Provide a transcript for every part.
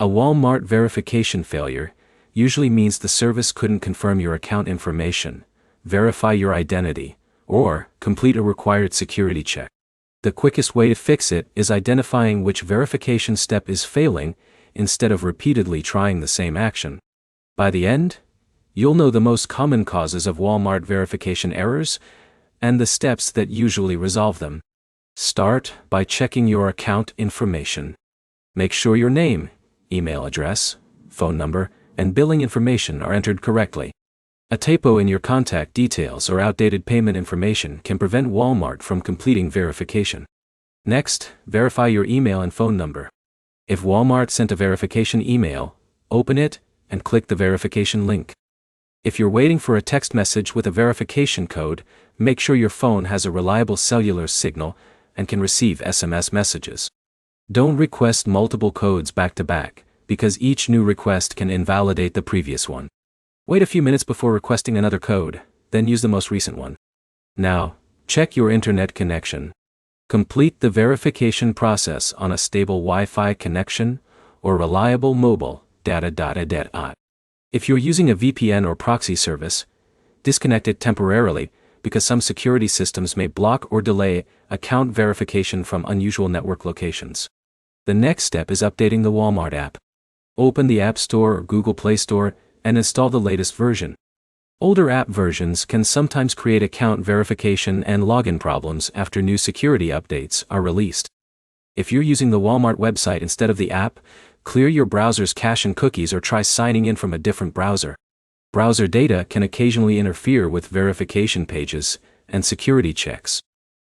A Walmart verification failure usually means the service couldn't confirm your account information, verify your identity, or complete a required security check. The quickest way to fix it is identifying which verification step is failing instead of repeatedly trying the same action. By the end, you'll know the most common causes of Walmart verification errors and the steps that usually resolve them. Start by checking your account information. Make sure your name, email address, phone number, and billing information are entered correctly. A typo in your contact details or outdated payment information can prevent Walmart from completing verification. Next, verify your email and phone number. If Walmart sent a verification email, open it and click the verification link. If you're waiting for a text message with a verification code, make sure your phone has a reliable cellular signal and can receive SMS messages. Don't request multiple codes back to back, because each new request can invalidate the previous one. Wait a few minutes before requesting another code, then use the most recent one. Now, check your internet connection. Complete the verification process on a stable Wi-Fi connection or reliable mobile data. If you're using a VPN or proxy service, disconnect it temporarily because some security systems may block or delay account verification from unusual network locations. The next step is updating the Walmart app. Open the App Store or Google Play Store and install the latest version. Older app versions can sometimes create account verification and login problems after new security updates are released. If you're using the Walmart website instead of the app, clear your browser's cache and cookies or try signing in from a different browser. Browser data can occasionally interfere with verification pages and security checks.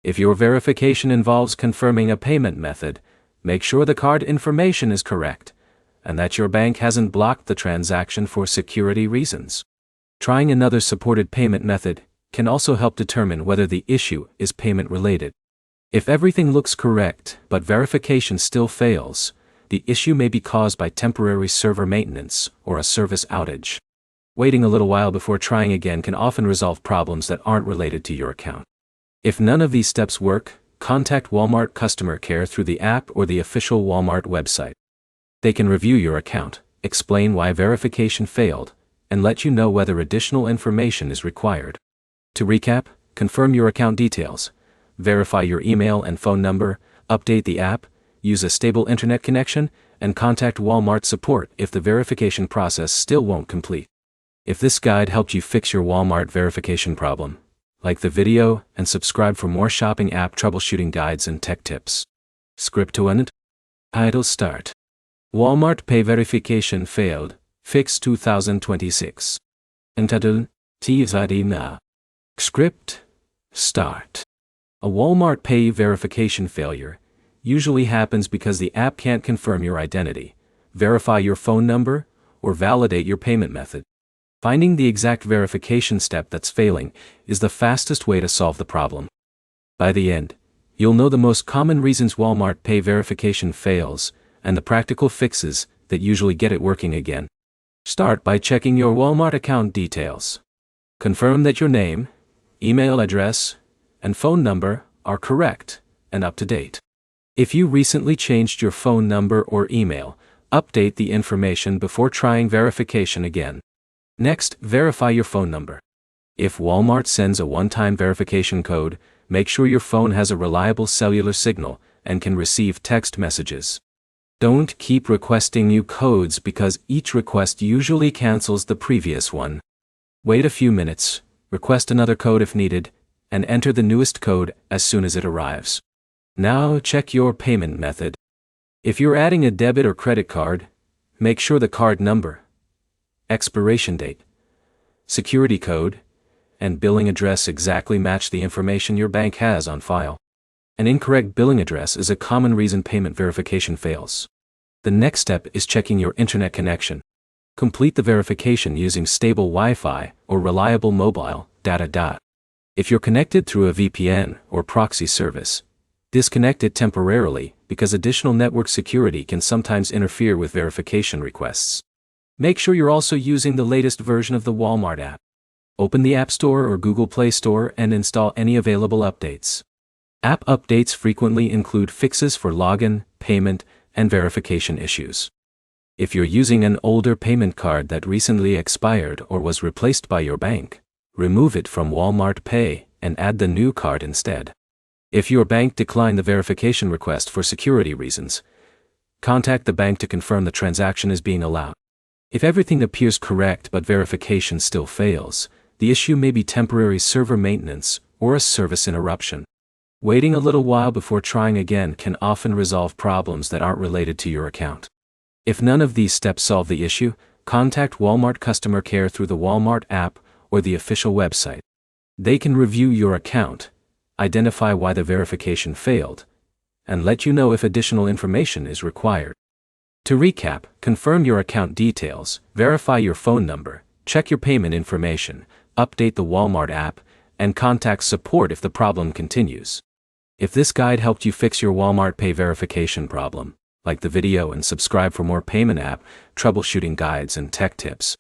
If your verification involves confirming a payment method, make sure the card information is correct and that your bank hasn't blocked the transaction for security reasons. Trying another supported payment method can also help determine whether the issue is payment related. If everything looks correct but verification still fails, the issue may be caused by temporary server maintenance or a service outage. Waiting a little while before trying again can often resolve problems that aren't related to your account. If none of these steps work, contact Walmart customer care through the app or the official Walmart website. They can review your account, explain why verification failed, and let you know whether additional information is required. To recap, confirm your account details, verify your email and phone number, update the app, use a stable internet connection, and contact Walmart support if the verification process still won't complete. If this guide helped you fix your Walmart verification problem, like the video and subscribe for more shopping app troubleshooting guides and tech tips. Script to end. Idle start. Walmart Pay verification failed. Fix 2026. Entitled Tzadina. Script. Start. A Walmart Pay verification failure usually happens because the app can't confirm your identity, verify your phone number, or validate your payment method. Finding the exact verification step that's failing is the fastest way to solve the problem. By the end, you'll know the most common reasons Walmart Pay verification fails and the practical fixes that usually get it working again. Start by checking your Walmart account details. Confirm that your name, email address, and phone number are correct and up to date. If you recently changed your phone number or email, update the information before trying verification again. Next, verify your phone number. If Walmart sends a one-time verification code, make sure your phone has a reliable cellular signal and can receive text messages. Don't keep requesting new codes because each request usually cancels the previous one. Wait a few minutes, request another code if needed, and enter the newest code as soon as it arrives. Now check your payment method. If you're adding a debit or credit card, make sure the card number, expiration date, security code, and billing address exactly match the information your bank has on file. An incorrect billing address is a common reason payment verification fails. The next step is checking your internet connection. Complete the verification using stable Wi-Fi or reliable mobile data. If you're connected through a VPN or proxy service, disconnect it temporarily because additional network security can sometimes interfere with verification requests. Make sure you're also using the latest version of the Walmart app. Open the App Store or Google Play Store and install any available updates. App updates frequently include fixes for login, payment, and verification issues. If you're using an older payment card that recently expired or was replaced by your bank, remove it from Walmart Pay and add the new card instead. If your bank declined the verification request for security reasons, contact the bank to confirm the transaction is being allowed. If everything appears correct but verification still fails, the issue may be temporary server maintenance or a service interruption. Waiting a little while before trying again can often resolve problems that aren't related to your account. If none of these steps solve the issue, contact Walmart customer care through the Walmart app or the official website. They can review your account, identify why the verification failed, and let you know if additional information is required. To recap, confirm your account details, verify your phone number, check your payment information, update the Walmart app, and contact support if the problem continues. If this guide helped you fix your Walmart Pay verification problem, like the video and subscribe for more payment app troubleshooting guides and tech tips.